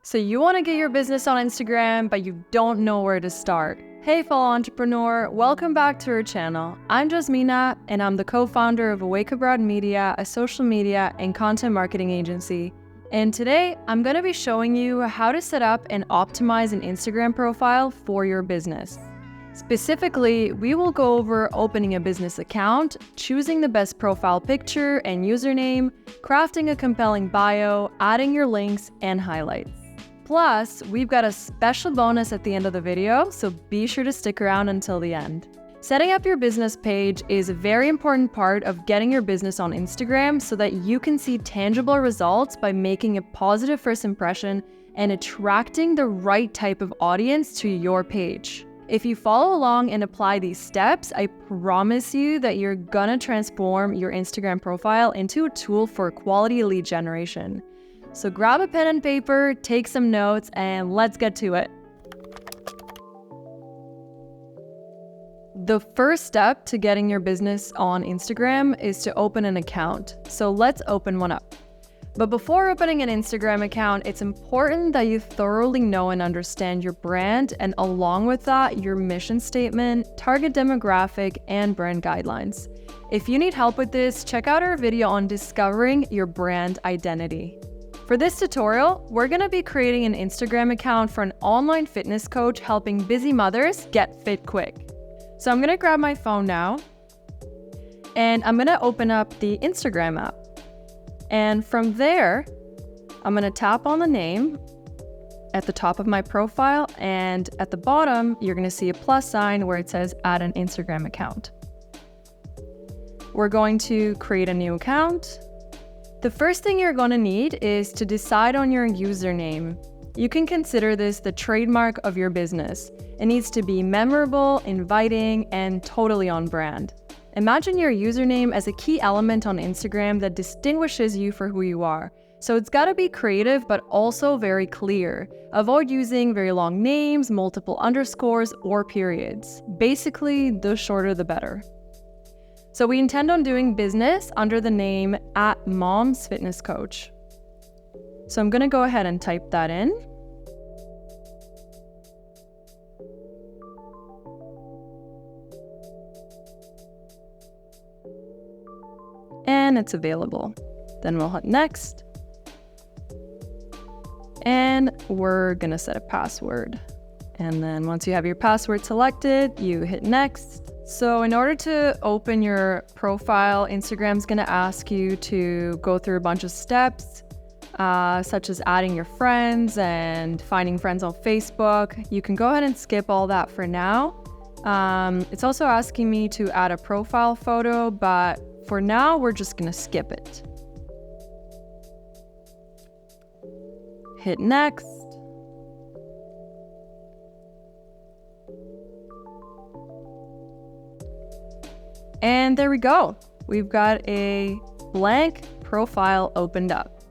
So you want to get your business on Instagram, but you don't know where to start. Hey fellow entrepreneur, welcome back to our channel. I'm Jasmina, and I'm the co-founder of Awake Abroad Media, a social media and content marketing agency. And today, I'm going to be showing you how to set up and optimize an Instagram profile for your business. Specifically, we will go over opening a business account, choosing the best profile picture and username, crafting a compelling bio, adding your links and highlights. Plus, we've got a special bonus at the end of the video, so be sure to stick around until the end. Setting up your business page is a very important part of getting your business on Instagram so that you can see tangible results by making a positive first impression and attracting the right type of audience to your page. If you follow along and apply these steps, I promise you that you're gonna transform your Instagram profile into a tool for quality lead generation. So grab a pen and paper, take some notes, and let's get to it. The first step to getting your business on Instagram is to open an account. So let's open one up. But before opening an Instagram account, it's important that you thoroughly know and understand your brand, and along with that, your mission statement, target demographic, and brand guidelines. If you need help with this, check out our video on discovering your brand identity. For this tutorial, we're going to be creating an Instagram account for an online fitness coach helping busy mothers get fit quick. So I'm going to grab my phone now, and I'm going to open up the Instagram app. And from there, I'm going to tap on the name at the top of my profile, and at the bottom, you're going to see a plus sign where it says add an Instagram account. We're going to create a new account. The first thing you're going to need is to decide on your username. You can consider this the trademark of your business. It needs to be memorable, inviting, and totally on brand. Imagine your username as a key element on Instagram that distinguishes you for who you are. So it's got to be creative, but also very clear. Avoid using very long names, multiple underscores, or periods. Basically, the shorter the better. So we intend on doing business under the name @momsfitnesscoach. So I'm going to go ahead and type that in. And it's available. Then we'll hit next. And we're going to set a password. And then once you have your password selected, you hit next. So in order to open your profile, Instagram's going to ask you to go through a bunch of steps, such as adding your friends and finding friends on Facebook. You can go ahead and skip all that for now. It's also asking me to add a profile photo, but for now, we're just going to skip it. Hit next. And there we go. We've got a blank profile opened up.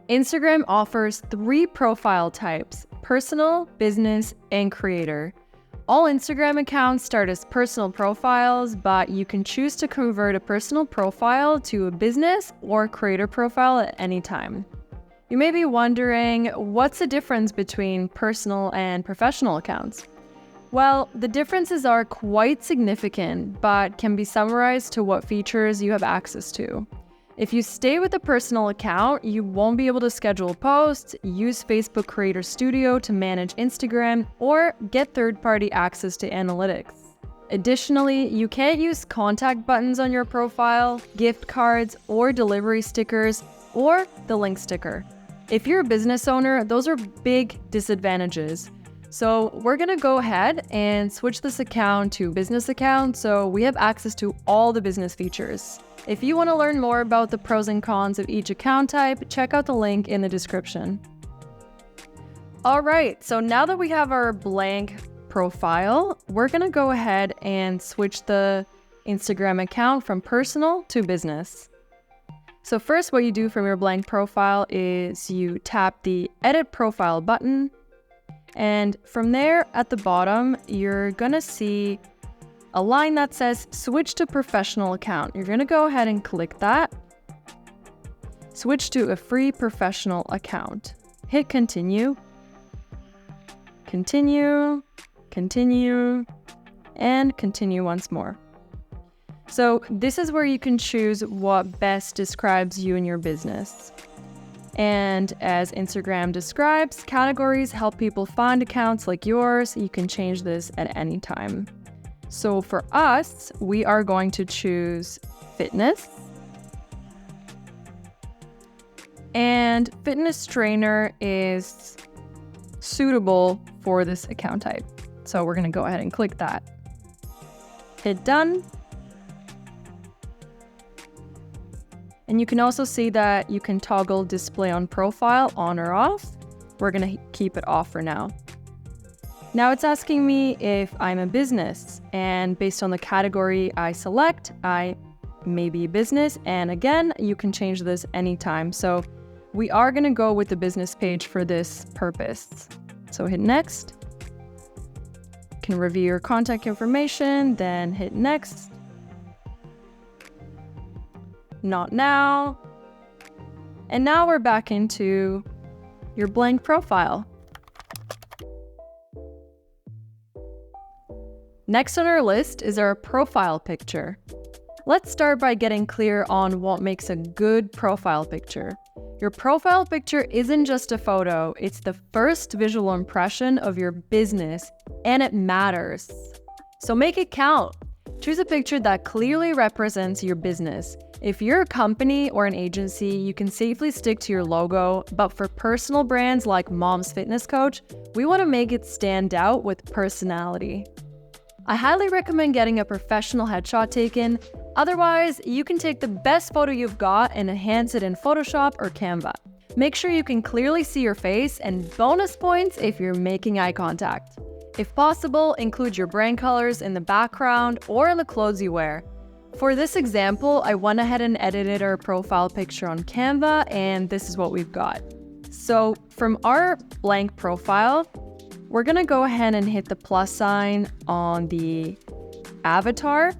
Instagram offers 3 profile types: personal, business, and creator. All Instagram accounts start as personal profiles, but you can choose to convert a personal profile to a business or creator profile at any time. You may be wondering, what's the difference between personal and professional accounts? Well, the differences are quite significant, but can be summarized to what features you have access to. If you stay with a personal account, you won't be able to schedule posts, use Facebook Creator Studio to manage Instagram, or get third-party access to analytics. Additionally, you can't use contact buttons on your profile, gift cards, or delivery stickers, or the link sticker. If you're a business owner, those are big disadvantages. So we're going to go ahead and switch this account to business account so we have access to all the business features. If you want to learn more about the pros and cons of each account type, check out the link in the description. All right, so now that we have our blank profile, we're going to go ahead and switch the Instagram account from personal to business. So first, what you do from your blank profile is you tap the Edit Profile button. And from there, at the bottom, you're going to see a line that says Switch to Professional Account. You're going to go ahead and click that. Switch to a free professional account. Hit continue, continue, continue, and continue once more. So this is where you can choose what best describes you and your business. And as Instagram describes, categories help people find accounts like yours. You can change this at any time. So for us, we are going to choose fitness. And fitness trainer is suitable for this account type. So we're going to go ahead and click that. Hit done. And you can also see that you can toggle display on profile on or off. We're going to keep it off for now. Now it's asking me if I'm a business, and based on the category I select, I may be a business. And again, you can change this anytime. So we are going to go with the business page for this purpose. So hit next. You can review your contact information, then hit next. Not now. And now we're back into your blank profile. Next on our list is our profile picture. Let's start by getting clear on what makes a good profile picture. Your profile picture isn't just a photo, it's the first visual impression of your business, and it matters. So make it count. Choose a picture that clearly represents your business. If you're a company or an agency, you can safely stick to your logo, but for personal brands like Mom's Fitness Coach, we want to make it stand out with personality. I highly recommend getting a professional headshot taken. Otherwise, you can take the best photo you've got and enhance it in Photoshop or Canva. Make sure you can clearly see your face, and bonus points if you're making eye contact. If possible, include your brand colors in the background or in the clothes you wear. For this example, I went ahead and edited our profile picture on Canva, and this is what we've got. So from our blank profile, we're gonna go ahead and hit the plus sign on the avatar.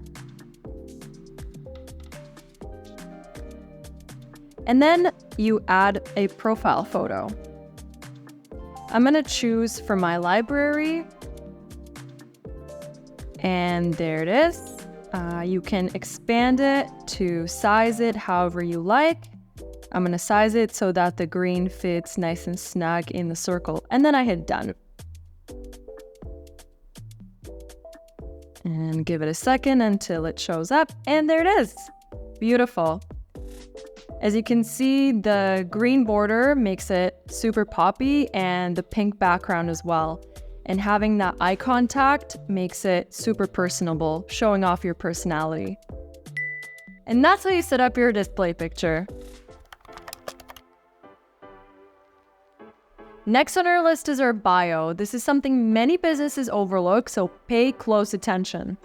And then you add a profile photo. I'm gonna choose from my library. And there it is. You can expand it to size it however you like. I'm gonna size it so that the green fits nice and snug in the circle. And then I hit done. And give it a second until it shows up. And there it is. Beautiful. As you can see, the green border makes it super poppy, and the pink background as well. And having that eye contact makes it super personable, showing off your personality. And that's how you set up your display picture. Next on our list is our bio. This is something many businesses overlook, so pay close attention.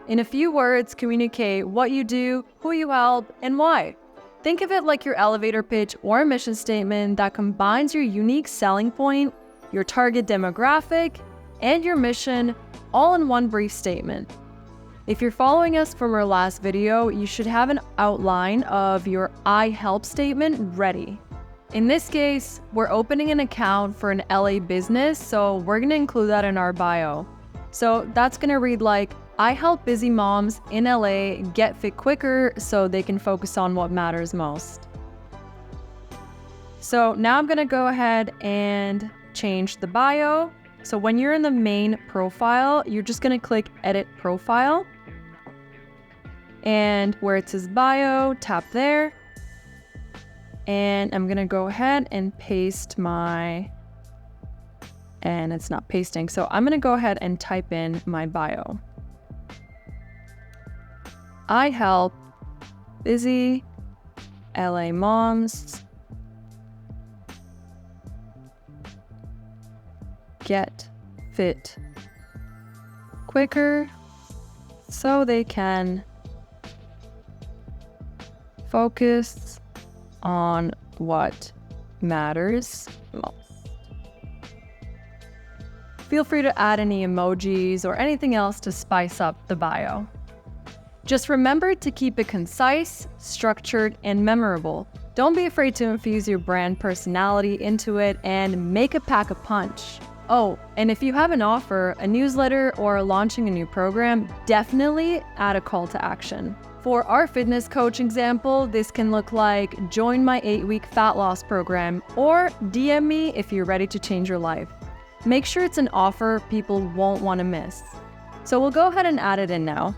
In a few words, communicate what you do, who you help, and why. Think of it like your elevator pitch or a mission statement that combines your unique selling point, your target demographic, and your mission all in one brief statement. If you're following us from our last video, you should have an outline of your I help statement ready. In this case, we're opening an account for an LA business, so we're gonna include that in our bio. So that's gonna read like, I help busy moms in LA get fit quicker so they can focus on what matters most. So now I'm gonna go ahead and change the bio. So when you're in the main profile, you're just gonna click Edit Profile. And where it says bio, tap there. And I'm gonna go ahead and paste and it's not pasting. So I'm gonna go ahead and type in my bio. I help busy LA moms get fit quicker so they can focus on what matters most. Feel free to add any emojis or anything else to spice up the bio. Just remember to keep it concise, structured, and memorable. Don't be afraid to infuse your brand personality into it and make it pack a punch. Oh, and if you have an offer, a newsletter, or launching a new program, definitely add a call to action. For our fitness coach example, this can look like join my 8-week fat loss program or DM me if you're ready to change your life. Make sure it's an offer people won't want to miss. So we'll go ahead and add it in now.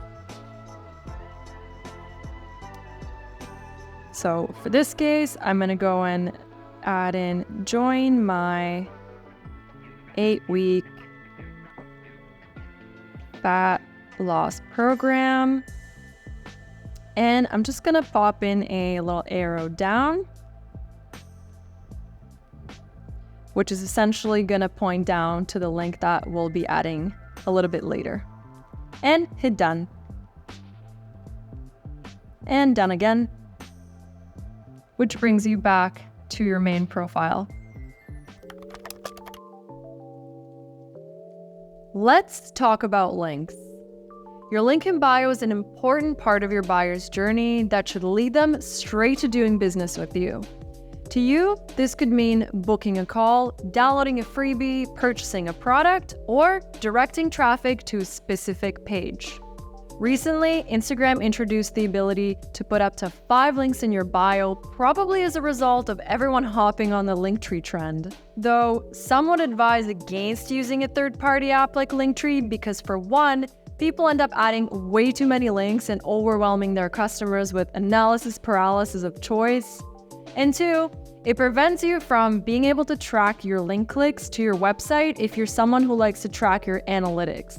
So for this case, I'm going to go and add in join my 8-week fat loss program. And I'm just going to pop in a little arrow down, which is essentially going to point down to the link that we'll be adding a little bit later. And hit done. And done again, which brings you back to your main profile. Let's talk about links. Your link in bio is an important part of your buyer's journey that should lead them straight to doing business with you. To you, this could mean booking a call, downloading a freebie, purchasing a product, or directing traffic to a specific page. Recently, Instagram introduced the ability to put up to 5 links in your bio, probably as a result of everyone hopping on the Linktree trend. Though some would advise against using a third-party app like Linktree because, for one, people end up adding way too many links and overwhelming their customers with analysis paralysis of choice. And 2, it prevents you from being able to track your link clicks to your website if you're someone who likes to track your analytics.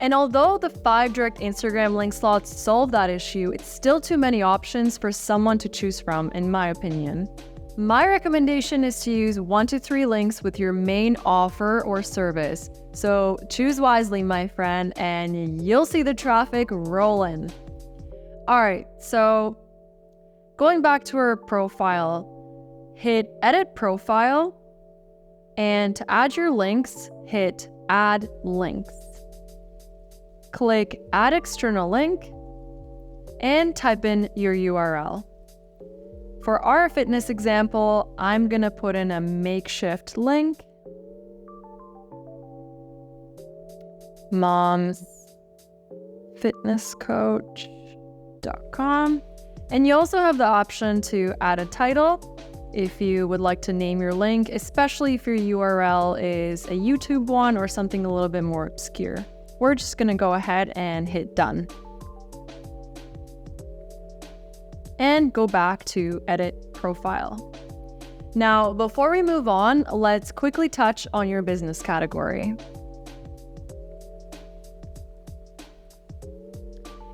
And although the 5 direct Instagram link slots solve that issue, it's still too many options for someone to choose from, in my opinion. My recommendation is to use 1 to 3 links with your main offer or service. So choose wisely, my friend, and you'll see the traffic rolling. All right, so going back to our profile, hit Edit Profile, and to add your links, hit Add Links. Click Add External Link and type in your URL. For our fitness example, I'm going to put in a makeshift link. momsfitnesscoach.com. And you also have the option to add a title if you would like to name your link, especially if your URL is a YouTube one or something a little bit more obscure. We're just going to go ahead and hit done. And go back to Edit Profile. Now, before we move on, let's quickly touch on your business category.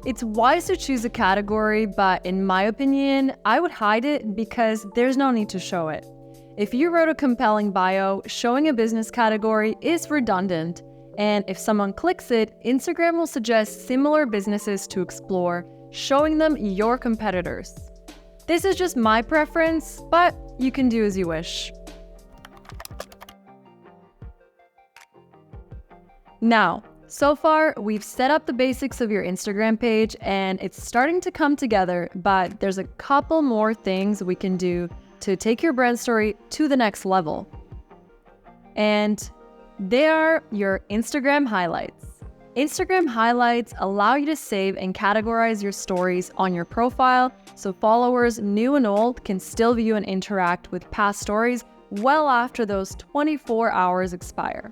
It's wise to choose a category, but in my opinion, I would hide it because there's no need to show it. If you wrote a compelling bio, showing a business category is redundant. And if someone clicks it, Instagram will suggest similar businesses to explore, showing them your competitors. This is just my preference, but you can do as you wish. Now, so far, we've set up the basics of your Instagram page and it's starting to come together, but there's a couple more things we can do to take your brand story to the next level. And they are your Instagram highlights. Instagram highlights allow you to save and categorize your stories on your profile so followers, new and old, can still view and interact with past stories well after those 24 hours expire.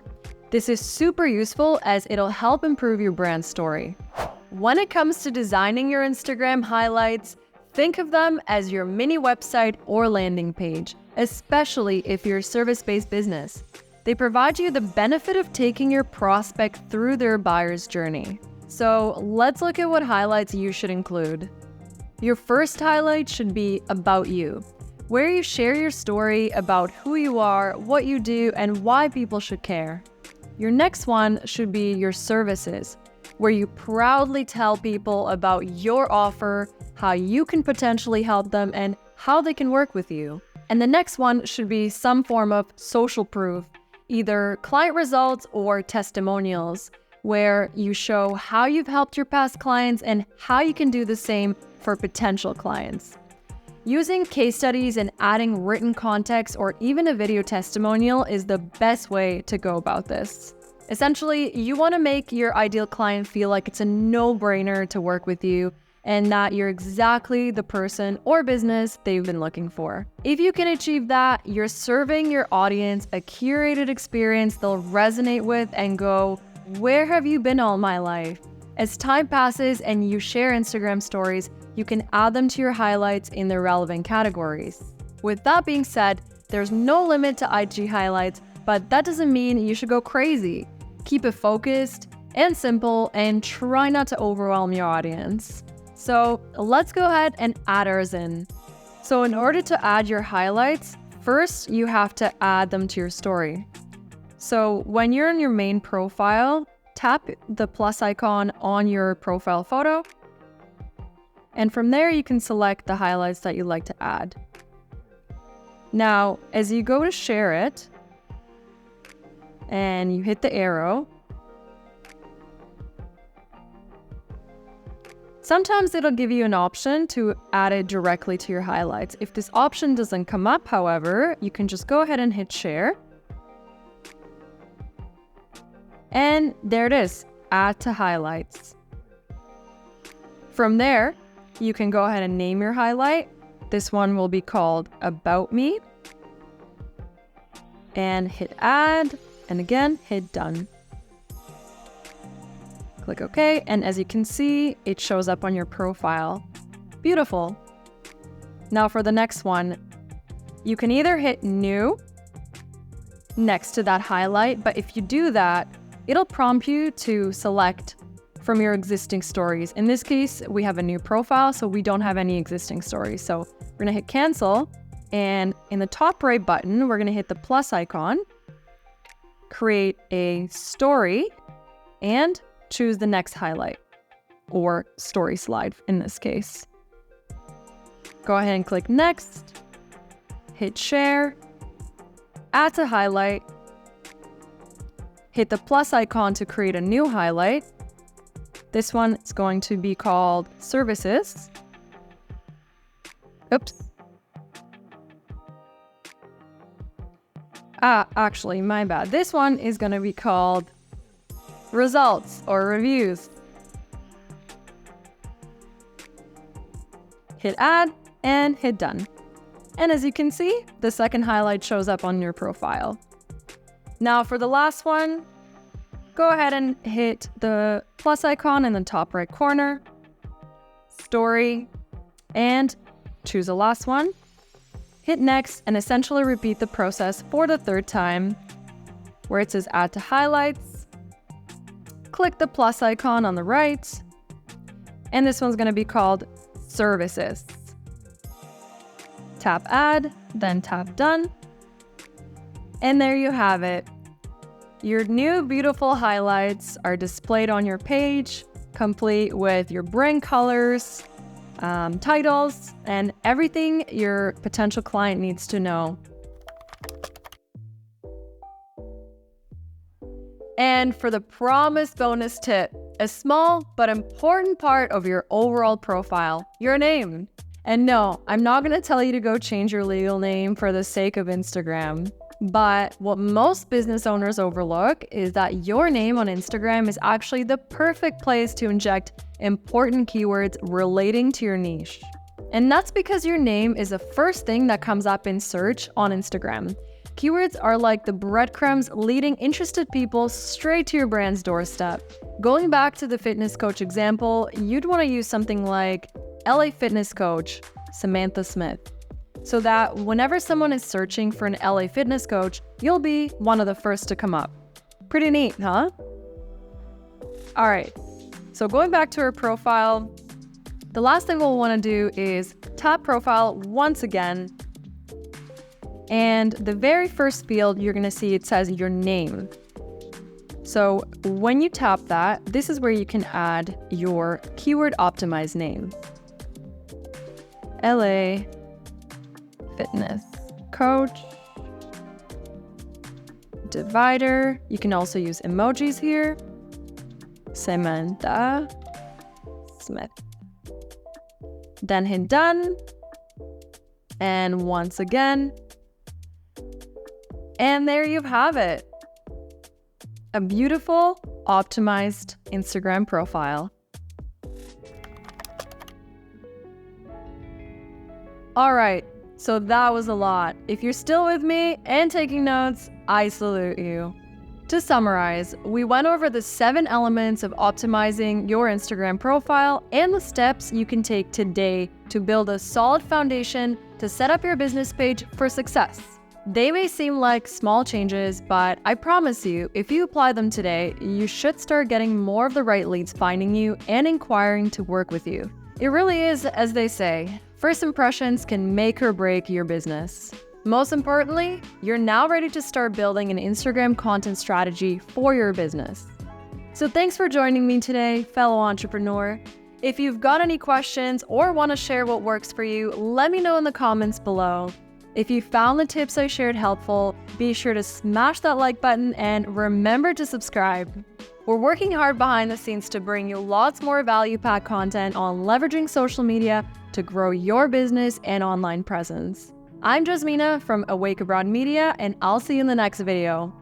This is super useful as it'll help improve your brand story. When it comes to designing your Instagram highlights, think of them as your mini website or landing page, especially if you're a service-based business. They provide you the benefit of taking your prospect through their buyer's journey. So let's look at what highlights you should include. Your first highlight should be about you, where you share your story about who you are, what you do, and why people should care. Your next one should be your services, where you proudly tell people about your offer, how you can potentially help them, and how they can work with you. And the next one should be some form of social proof, either client results or testimonials, where you show how you've helped your past clients and how you can do the same for potential clients. Using case studies and adding written context or even a video testimonial is the best way to go about this. Essentially, you want to make your ideal client feel like it's a no-brainer to work with you and that you're exactly the person or business they've been looking for. If you can achieve that, you're serving your audience a curated experience they'll resonate with and go, "Where have you been all my life?" As time passes and you share Instagram stories, you can add them to your highlights in the relevant categories. With that being said, there's no limit to IG highlights, but that doesn't mean you should go crazy. Keep it focused and simple and try not to overwhelm your audience. So let's go ahead and add ours in. So in order to add your highlights, first you have to add them to your story. So when you're in your main profile, tap the plus icon on your profile photo. And from there, you can select the highlights that you'd like to add. Now, as you go to share it, and you hit the arrow, sometimes it'll give you an option to add it directly to your highlights. If this option doesn't come up, however, you can just go ahead and hit share. And there it is, add to highlights. From there, you can go ahead and name your highlight. This one will be called About Me. And hit add, and again, hit done. Click OK, and as you can see, it shows up on your profile. Beautiful. Now for the next one, you can either hit new next to that highlight, but if you do that, it'll prompt you to select from your existing stories. In this case, we have a new profile, so we don't have any existing stories. So we're gonna hit cancel, and in the top right button, we're gonna hit the plus icon, create a story, and choose the next highlight, or story slide in this case. Go ahead and click next, hit share, add to highlight, hit the plus icon to create a new highlight. This one is going to be called Services. Oops. Actually, my bad. This one is going to be called Results or Reviews. Hit add and hit done. And as you can see, the second highlight shows up on your profile. Now for the last one, go ahead and hit the plus icon in the top right corner, story, and choose the last one. Hit next and essentially repeat the process for the third time, where it says add to highlights. Click the plus icon on the right, and this one's going to be called Services. Tap add, then tap done. And there you have it. Your new beautiful highlights are displayed on your page, complete with your brand colors, titles, and everything your potential client needs to know. And for the promised bonus tip, a small but important part of your overall profile, your name. And no, I'm not going to tell you to go change your legal name for the sake of Instagram. But what most business owners overlook is that your name on Instagram is actually the perfect place to inject important keywords relating to your niche. And that's because your name is the first thing that comes up in search on Instagram. Keywords are like the breadcrumbs leading interested people straight to your brand's doorstep. Going back to the fitness coach example, you'd want to use something like LA Fitness Coach, Samantha Smith, so that whenever someone is searching for an LA fitness coach, you'll be one of the first to come up. Pretty neat, huh? All right, so going back to our profile, the last thing we'll want to do is tap profile once again. And the very first field, you're going to see it says your name. So when you tap that, this is where you can add your keyword optimized name. LA Fitness Coach, divider. You can also use emojis here. Samantha Smith. Then hit done. And once again. And there you have it. A beautiful, optimized Instagram profile. All right, so that was a lot. If you're still with me and taking notes, I salute you. To summarize, we went over the 7 elements of optimizing your Instagram profile and the steps you can take today to build a solid foundation to set up your business page for success. They may seem like small changes, but I promise you, if you apply them today, you should start getting more of the right leads finding you and inquiring to work with you. It really is, as they say, first impressions can make or break your business. Most importantly, you're now ready to start building an Instagram content strategy for your business. So thanks for joining me today, fellow entrepreneur. If you've got any questions or want to share what works for you, let me know in the comments below. If you found the tips I shared helpful, be sure to smash that like button and remember to subscribe. We're working hard behind the scenes to bring you lots more value-packed content on leveraging social media to grow your business and online presence. I'm Jasmina from Awake Abroad Media, and I'll see you in the next video.